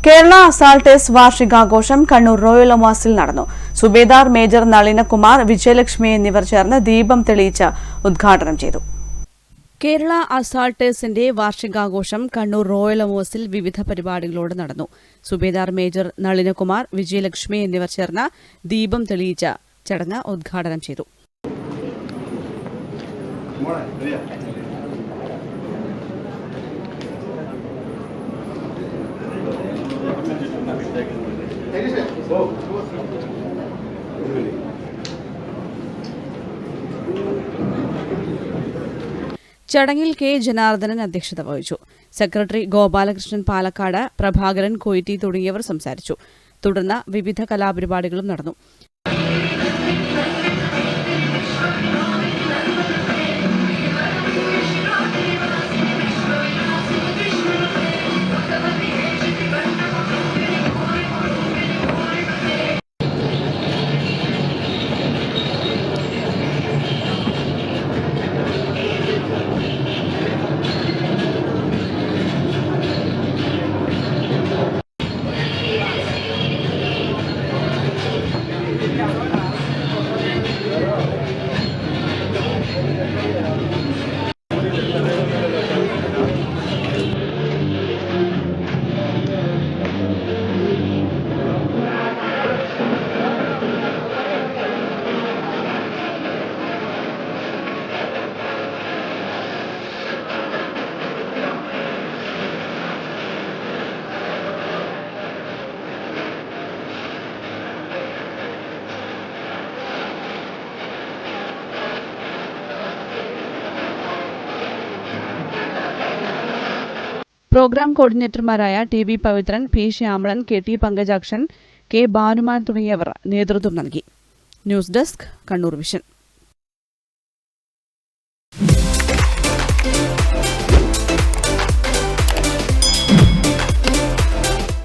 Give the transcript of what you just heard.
Kerala അസാൾട്ടേഴ്സ് വാർഷികാഘോഷം Kannur royal ഒമാസിൽ നടന്നു. Subedar major Nalinakumar, Vijayalakshmi എന്നിവർ ചേർന്ന് ദീപം തെളിയിച്ച് ഉദ്ഘാടനം ചെയ്തു. കേരള അസാൾട്ടേഴ്സിന്റെ വാർഷികാഘോഷം കണ്ണൂർ റോയൽ ഒമാസിൽ വിവിധ പരിപാടികളോടെ നടന്നു. സുബേദാർ മേജർ നളിനകുമാർ, വിജയലക്ഷ്മി എന്നിവർ ചേർന്ന് ദീപം തെളിയിച്ച് ചടങ്ങ് ഉദ്ഘാടനം ചെയ്തു. ചടങ്ങിൽ കെ ജനാർദ്ദനൻ അധ്യക്ഷത വഹിച്ചു. സെക്രട്ടറി ഗോപാലകൃഷ്ണൻ പാലക്കാട്, പ്രഭാകരൻ കൊയ്റ്റി തുടങ്ങിയവർ സംസാരിച്ചു. തുടർന്ന് വിവിധ കലാപരിപാടികളും നടന്നു. പ്രോഗ്രാം കോർഡിനേറ്റർമാരായ T V Pavithran, P Shyamalan, K T Pankajakshan, K Bhanuman തുടങ്ങിയവർ നേതൃത്വം നൽകി. News desk, Kannur vision.